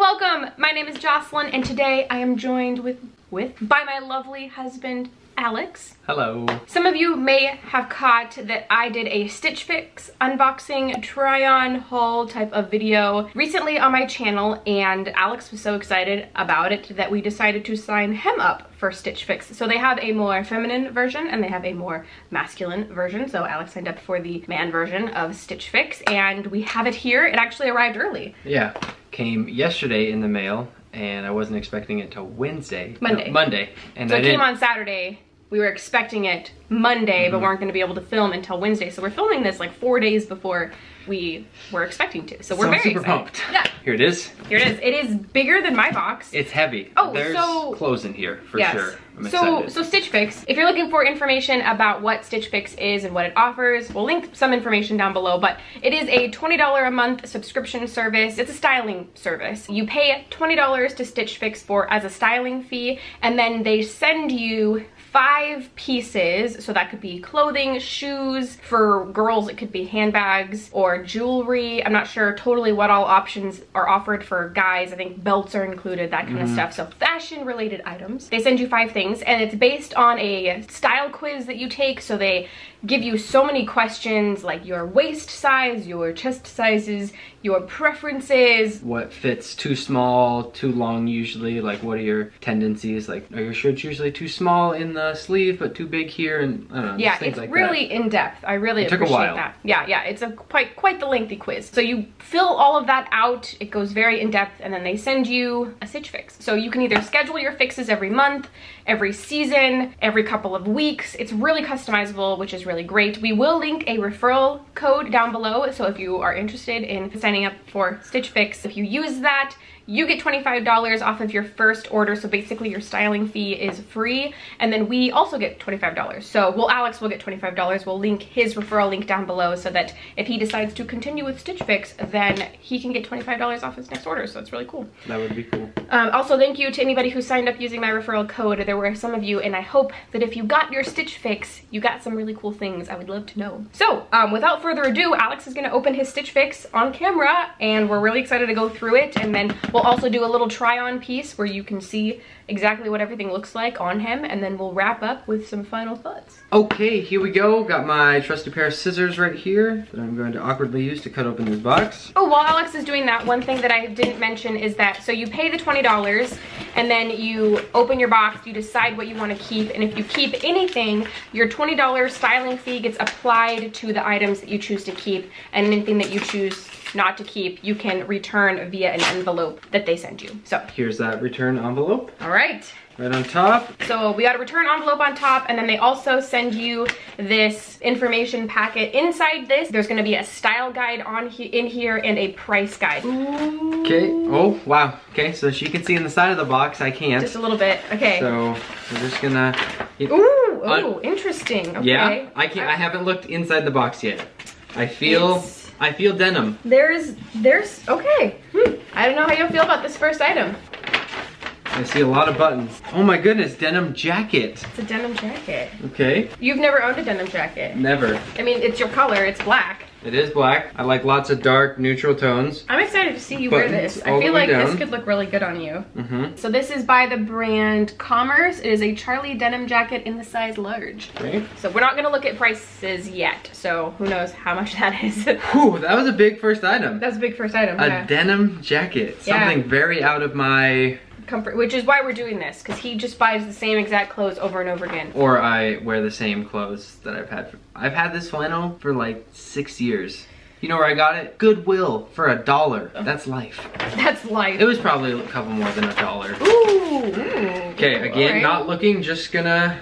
welcome! My name is Jocelyn and today I am joined by my lovely husband, Alex. Hello. Some of you may have caught that I did a Stitch Fix unboxing try-on haul type of video recently on my channel, and Alex was so excited about it that we decided to sign him up for Stitch Fix. So they have a more feminine version and they have a more masculine version. So Alex signed up for the man version of Stitch Fix and we have it here. It actually arrived early. Yeah, came yesterday in the mail and I wasn't expecting it till Wednesday. Monday. No, Monday. And so it came on Saturday. We were expecting it Monday, but weren't going to be able to film until Wednesday. So we're filming this like 4 days before we were expecting to. So we're very super excited. pumped. Yeah. Here it is. Here it is. It is bigger than my box. It's heavy. Oh, there's clothes in here for sure. I'm excited. So Stitch Fix, if you're looking for information about what Stitch Fix is and what it offers, we'll link some information down below, but it is a $20 a month subscription service. It's a styling service. You pay $20 to Stitch Fix as a styling fee, and then they send you 5 pieces. So that could be clothing, shoes. For girls, it could be handbags or jewelry. I'm not sure totally what all options are offered for guys. I think belts are included, that kind of stuff. So fashion related items. They send you 5 things and it's based on a style quiz that you take. So they give you so many questions like your waist size, your chest sizes, your preferences. What fits too small, too long usually? Like what are your tendencies? Like are your shirts usually too small in the sleeve but too big here? And I don't know. Yeah, it's like really in depth. I really appreciate that. Yeah, it's a quite the lengthy quiz. So you fill all of that out. It goes very in depth and then they send you a Stitch Fix. So you can either schedule your fixes every month, every season, every couple of weeks. It's really customizable, which is really great. We will link a referral code down below. So if you are interested in signing up for Stitch Fix, if you use that, you get $25 off of your first order. So basically your styling fee is free. And then we also get $25. So Alex will get $25. We'll link his referral link down below so that if he decides to continue with Stitch Fix, then he can get $25 off his next order. So it's really cool. That would be cool. Also, thank you to anybody who signed up using my referral code. There were some of you, and I hope that if you got your Stitch Fix, you got some really cool things. I would love to know. So without further ado, Alex is gonna open his Stitch Fix on camera and we're really excited to go through it. And then we'll also do a little try-on piece where you can see exactly what everything looks like on him, and then we'll wrap up with some final thoughts. Okay, here we go. Got my trusty pair of scissors right here that I'm going to awkwardly use to cut open this box. Oh, while Alex is doing that, one thing that I didn't mention is that, so you pay the $20 and then you open your box, you decide what you want to keep, and if you keep anything, your $20 styling fee gets applied to the items that you choose to keep, and anything that you choose not to keep, you can return via an envelope that they send you. So here's that return envelope. All right. Right on top. So we got a return envelope on top, and then they also send you this information packet. Inside this, there's gonna be a style guide in here and a price guide. Ooh. Okay, oh, wow. Okay, so she can see in the side of the box, I can't. Just a little bit, okay. So we're just gonna... Ooh, interesting, okay. Yeah, I haven't looked inside the box yet. I feel denim. There's, okay. I don't know how you'll feel about this first item. I see a lot of buttons. Oh my goodness, denim jacket. It's a denim jacket. Okay. You've never owned a denim jacket? Never. I mean, it's your color, it's black. It is black. I like lots of dark, neutral tones. I'm excited to see you wear this. I feel like this could look really good on you. So this is by the brand Commerce. It is a Charlie denim jacket in the size large. Okay. So we're not gonna look at prices yet. So who knows how much that is. Whew, that was a big first item. That was a big first item, A denim jacket. Something very out of my... comfort, which is why we're doing this, because he just buys the same exact clothes over and over again. Or I wear the same clothes that I've had this flannel for like 6 years. You know where I got it? Goodwill for $1. That's life. That's life. It was probably a couple more than $1. Ooh. Okay, again, not looking, just gonna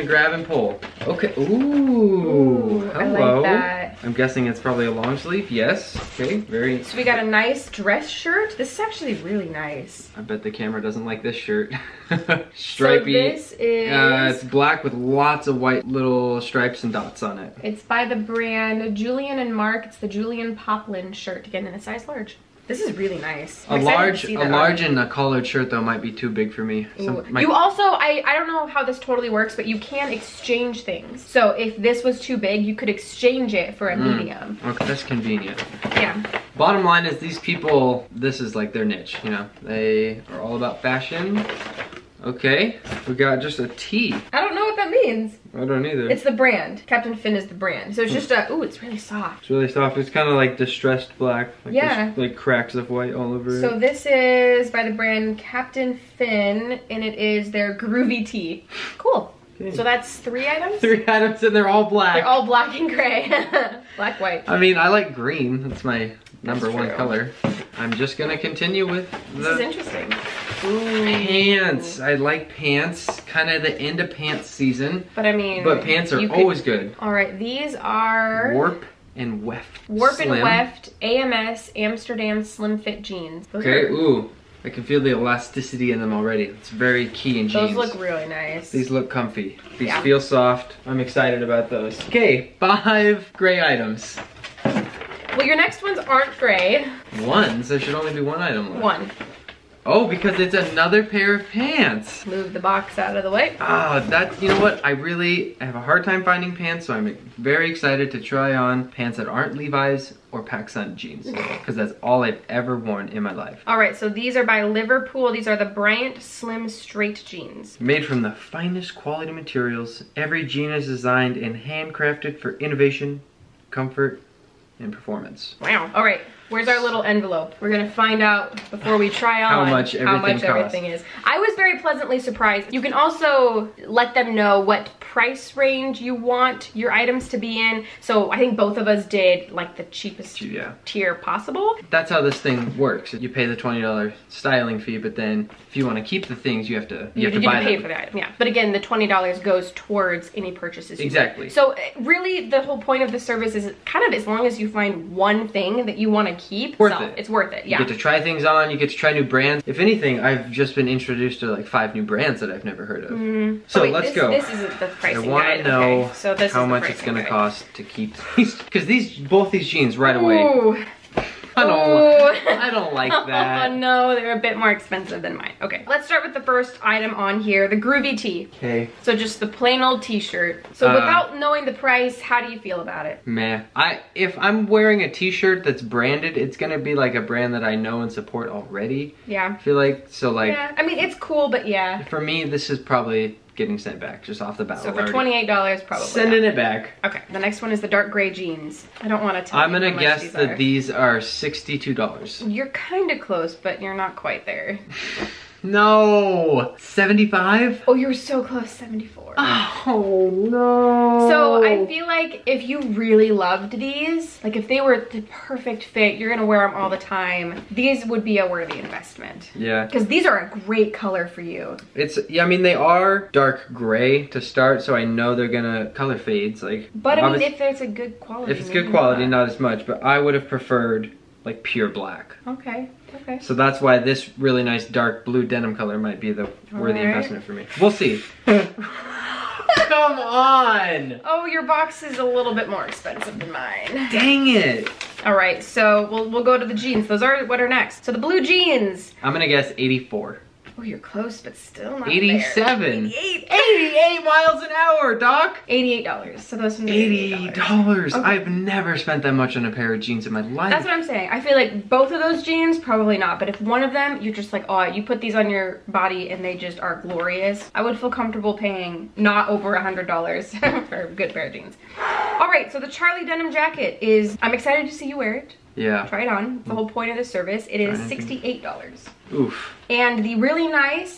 grab and pull. Okay, ooh, hello. I like that. I'm guessing it's probably a long sleeve, yes. Okay, very. So we got a nice dress shirt. This is actually really nice. I bet the camera doesn't like this shirt. Stripey. So this is... it's black with lots of white little stripes and dots on it. It's by the brand Julian and Mark. It's the Julian Poplin shirt, again in a size large. This is really nice. A large and a collared shirt though might be too big for me. You also, I don't know how this totally works, but you can exchange things. So if this was too big, you could exchange it for a medium. Okay, that's convenient. Yeah. Bottom line is these people, this is like their niche, you know. They are all about fashion. Okay, we got just a tee. I don't know what that means. I don't either. It's the brand. Captain Finn is the brand. So it's just a, ooh, it's really soft. It's really soft. It's kind of like distressed black. Like yeah. Like cracks of white all over it. So this is by the brand Captain Finn, and it is their groovy tee. Cool. Okay. So that's 3 items? 3 items, and they're all black. They're all black and gray. Black, white. I mean, I like green. That's my number one color. I'm just gonna continue with the... This is interesting. Ooh. Pants. I like pants. Kind of the end of pants season. But I mean... But pants are always good. Alright, these are... Warp and Weft. Warp Slim. And Weft AMS Amsterdam Slim Fit jeans. Those okay, ooh. I can feel the elasticity in them already. It's very key in jeans. Those look really nice. These look comfy. These feel soft. I'm excited about those. Okay, 5 gray items. Well, your next ones aren't gray. Ones? There should only be 1 item left. 1. Oh, because it's another pair of pants. Move the box out of the way. Ah, you know what? I have a hard time finding pants, so I'm very excited to try on pants that aren't Levi's or PacSun jeans, because that's all I've ever worn in my life. All right, so these are by Liverpool. These are the Bryant Slim Straight jeans. Made from the finest quality materials, every jean is designed and handcrafted for innovation, comfort, and performance. Wow. All right. Where's our little envelope? We're gonna find out before we try on how much everything is. I was very pleasantly surprised. You can also let them know what price range you want your items to be in. So I think both of us did like the cheapest tier possible. That's how this thing works. You pay the $20 styling fee, but then if you want to keep the things, you have to pay for the item. Yeah. But again, the $20 goes towards any purchases. Exactly. So really, the whole point of the service is kind of as long as you find one thing that you want to keep, it's worth it. Yeah. You get to try things on, you get to try new brands. If anything, I've just been introduced to like 5 new brands that I've never heard of. So let's go. This isn't the pricing guide. I want to know so how much it's going to cost to keep these, because both these jeans right away. Ooh. I don't like that. Oh no, they're a bit more expensive than mine. Okay, let's start with the first item on here, the groovy tee. Okay. So just the plain old t-shirt. So without knowing the price, how do you feel about it? Meh. If I'm wearing a t-shirt that's branded, it's gonna be like a brand that I know and support already. Yeah. I feel like, so like. Yeah, I mean, it's cool, but yeah. For me, this is probably getting sent back just off the bat. So for $28, probably. Sending it back. Okay, the next one is the dark gray jeans. I don't want to tell I'm gonna guess that these are $62. You're kind of close, but you're not quite there. No, 75? Oh, you're so close, 74. Oh no. So I feel like if you really loved these, like if they were the perfect fit, you're gonna wear them all the time, these would be a worthy investment. Yeah. Because these are a great color for you. I mean, they are dark gray to start, so I know they're gonna color fades. But I mean, if it's a good quality. If it's good quality, not as much, but I would have preferred like pure black. Okay. Okay. So that's why this really nice dark blue denim color might be the worthy investment for me. We'll see. Come on! Oh, your box is a little bit more expensive than mine. Dang it! All right, so we'll go to the jeans. Those are what are next. So the blue jeans. I'm gonna guess 84. Oh, you're close, but still not 87. There. 88. 88 miles an hour, Doc. $88. So those ones are $88. Okay. I've never spent that much on a pair of jeans in my life. That's what I'm saying. I feel like both of those jeans, probably not. But if one of them, you're just like, oh, you put these on your body and they just are glorious, I would feel comfortable paying not over $100 for a good pair of jeans. All right, so the Charlie denim jacket is, I'm excited to see you wear it. Yeah. Try it on. The whole point of this service. It is $68. Oof. And the really nice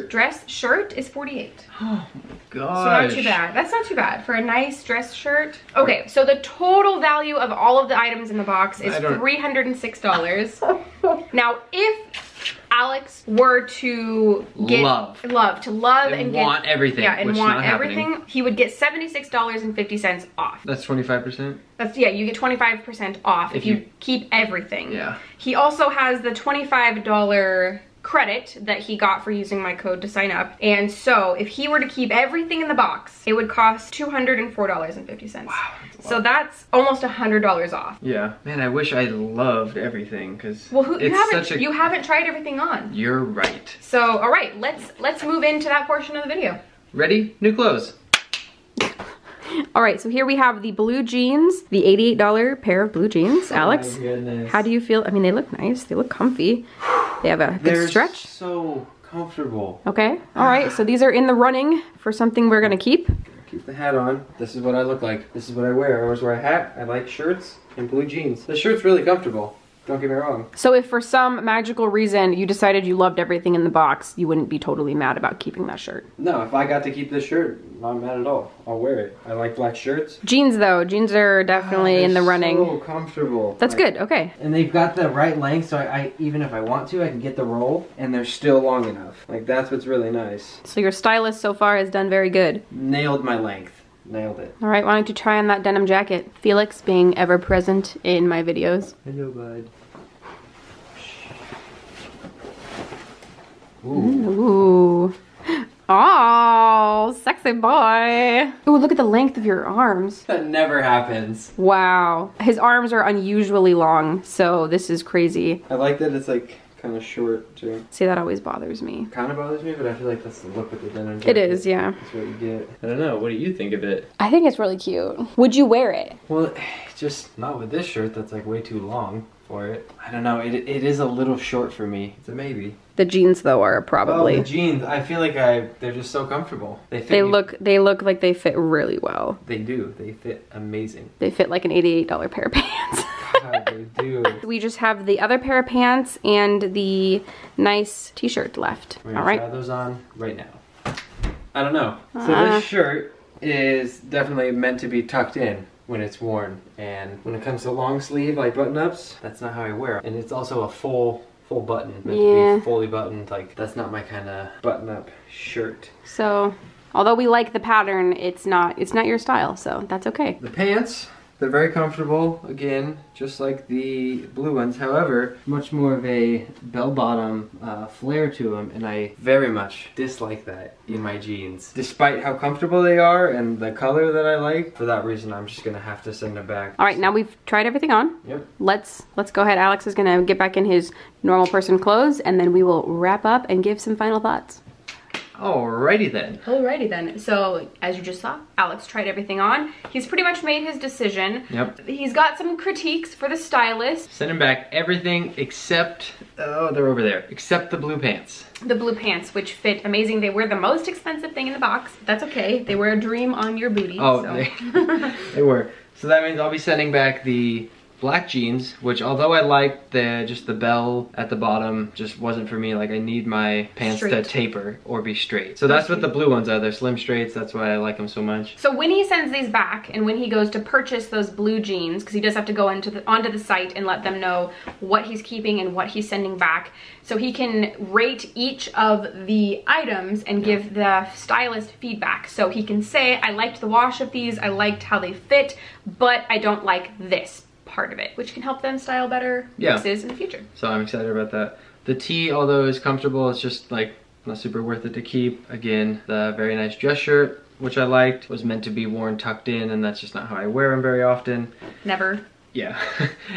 dress shirt is $48. Oh my gosh. So not too bad. That's not too bad for a nice dress shirt. Okay, so the total value of all of the items in the box is $306. Now, if Alex were to get love and want everything, and want everything, he would get $76.50 off. That's 25%? That's, yeah, you get 25% off if you keep everything. Yeah. He also has the $25 credit that he got for using my code to sign up. And so if he were to keep everything in the box, it would cost $204.50. Wow. So that's almost $100 off. Yeah. Man, I wish I loved everything because you haven't tried everything on. You're right. So, all right, let's move into that portion of the video. Ready? New clothes. All right, so here we have the blue jeans, the $88 pair of blue jeans. Alex, my goodness. How do you feel? I mean, they look nice. They look comfy. They have a good stretch. They're so comfortable. Okay, all right, so these are in the running for something we're gonna keep. Keep the hat on. This is what I look like. This is what I wear. I always wear a hat. I like shirts and blue jeans. The shirt's really comfortable. Don't get me wrong. So if for some magical reason you decided you loved everything in the box, you wouldn't be totally mad about keeping that shirt? No, if I got to keep this shirt, not mad at all. I'll wear it. I like black shirts. Jeans though, jeans are definitely in the running. So comfortable. That's good, okay. And they've got the right length, so I even if I want to, I can get the roll, and they're still long enough. Like, that's what's really nice. So your stylist so far has done very good. Nailed my length. Nailed it. All right, why don't you try on that denim jacket? Felix being ever present in my videos. Hello, bud. Ooh. Ooh. Oh, sexy boy. Ooh, look at the length of your arms. That never happens. Wow. His arms are unusually long, so this is crazy. I like that it's like kind of short too. See, that always bothers me. Kind of bothers me, but I feel like that's the look with the denim jacket. It is, yeah. That's what you get. I don't know. What do you think of it? I think it's really cute. Would you wear it? Well, just not with this shirt that's like way too long for it. I don't know. It is a little short for me. It's a maybe. The jeans though are probably. Oh, the jeans. I feel like they're just so comfortable. They look like they fit really well. They do. They fit amazing. They fit like an $88 pair of pants. God, they do. We just have the other pair of pants and the nice t-shirt left. We're gonna All right. try those on right now. I don't know. So this shirt is definitely meant to be tucked in when it's worn, and when it comes to long sleeve like button-ups, that's not how I wear it. And it's also a full button, meant to be fully buttoned. Like, that's not my kind of button-up shirt. So, although we like the pattern, it's not your style, so that's okay. The pants, they're very comfortable, again, just like the blue ones. However, much more of a bell-bottom flare to them, and I very much dislike that in my jeans. Despite how comfortable they are and the color that I like, for that reason, I'm just gonna have to send them back. All right, now we've tried everything on. Yep. Let's go ahead. Alex is gonna get back in his normal person clothes, and then we will wrap up and give some final thoughts. Alrighty then. Alrighty then. So, as you just saw, Alex tried everything on. He's pretty much made his decision. Yep. He's got some critiques for the stylist. Send him back everything except, oh, they're over there, except the blue pants. The blue pants, which fit amazing. They were the most expensive thing in the box. That's okay. They were a dream on your booty. Oh, so. they were. So that means I'll be sending back the black jeans, which although I liked just the bell at the bottom, just wasn't for me. Like, I need my pants to taper or be straight. So that's what the blue ones are. They're slim straights. That's why I like them so much. So when he sends these back and when he goes to purchase those blue jeans, because he does have to go onto the site and let them know what he's keeping and what he's sending back, so he can rate each of the items and give the stylist feedback. So he can say, I liked the wash of these, I liked how they fit, but I don't like this part of it, which can help them style better pieces in the future. So I'm excited about that. The tee, although is comfortable, it's just like not super worth it to keep. Again, the very nice dress shirt, which I liked, was meant to be worn tucked in, and that's just not how I wear them very often. Never. Yeah.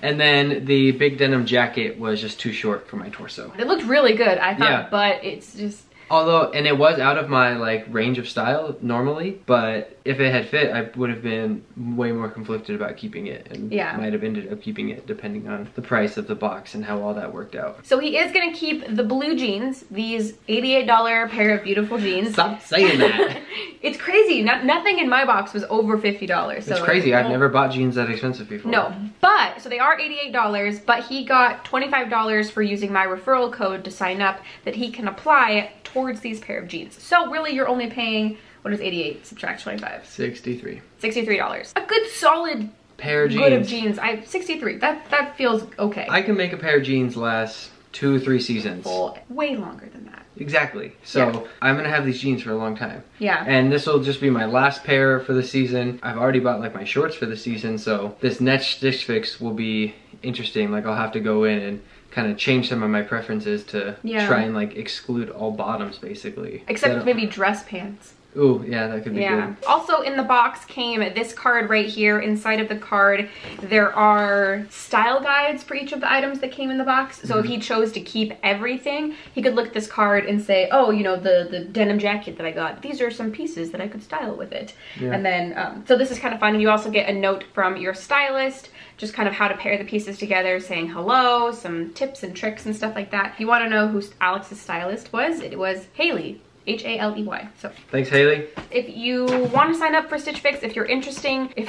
And then the big denim jacket was just too short for my torso. It looked really good, I thought, but it's just... Although, and it was out of my like range of style normally, but if it had fit, I would have been way more conflicted about keeping it, and might have ended up keeping it depending on the price of the box and how all that worked out. So he is gonna keep the blue jeans, these $88 pair of beautiful jeans. Stop saying that. It's crazy. Nothing in my box was over $50. So it's crazy. I've never bought jeans that expensive before. No, but so they are $88, but he got $25 for using my referral code to sign up that he can apply towards these pair of jeans. So really you're only paying, what is 88 subtract 25? 63. $63. A good solid pair of jeans. Good of jeans. 63. That feels okay. I can make a pair of jeans last 2-3 seasons. Well, way longer than that. Exactly. So I'm gonna have these jeans for a long time. Yeah. And this will just be my last pair for the season. I've already bought like my shorts for the season, so this next Stitch Fix will be interesting. Like, I'll have to go in and kind of change some of my preferences to try and like exclude all bottoms basically. Except maybe dress pants. Ooh, yeah, that could be good. Also in the box came this card right here. Inside of the card, there are style guides for each of the items that came in the box. So if he chose to keep everything, he could look at this card and say, oh, you know, the denim jacket that I got, these are some pieces that I could style with it. Yeah. And then, so this is kind of fun. And you also get a note from your stylist, just kind of how to pair the pieces together, saying hello, some tips and tricks and stuff like that. If you want to know who Alex's stylist was, it was Haley. Haley. So thanks, Haley. If you want to sign up for Stitch Fix, if you're interesting, keep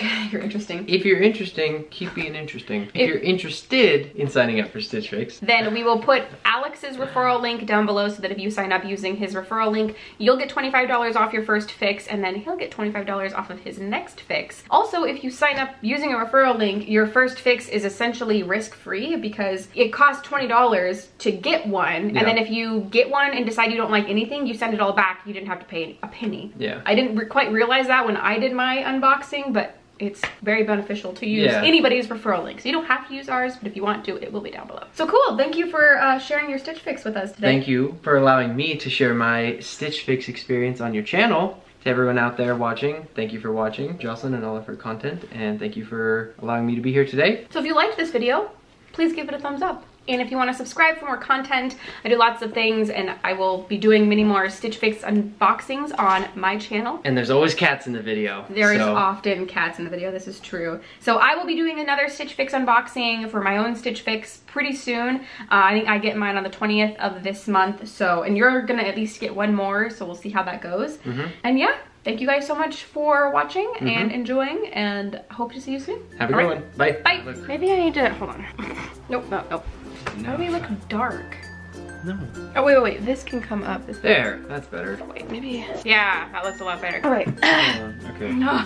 being interesting. If you're interested in signing up for Stitch Fix, then we will put Alex's referral link down below so that if you sign up using his referral link, you'll get $25 off your first fix, and then he'll get $25 off of his next fix. Also, if you sign up using a referral link, your first fix is essentially risk-free because it costs $20 to get one, and then if you get one and decide you don't like anything, you send it all back. You didn't have to pay a penny. Yeah. I didn't quite realize that when I did my unboxing, but it's very beneficial to use anybody's referral link. So you don't have to use ours, but if you want to, it will be down below. So cool. Thank you for sharing your Stitch Fix with us today. Thank you for allowing me to share my Stitch Fix experience on your channel. To everyone out there watching, thank you for watching Jocelyn and all of her content, and thank you for allowing me to be here today. So if you liked this video, please give it a thumbs up. And if you want to subscribe for more content, I do lots of things, and I will be doing many more Stitch Fix unboxings on my channel. And there's always cats in the video. There is often cats in the video, this is true. So I will be doing another Stitch Fix unboxing for my own Stitch Fix pretty soon. I think I get mine on the 20th of this month, so, and you're gonna at least get one more, so we'll see how that goes. And yeah, thank you guys so much for watching and enjoying, and hope to see you soon. Have a good one. Bye. Bye. Maybe I need to, hold on. Nope. How do we look dark? No. Oh, wait. This can come up. There, that's better. Oh, wait, maybe. Yeah, that looks a lot better. All right. Okay. No.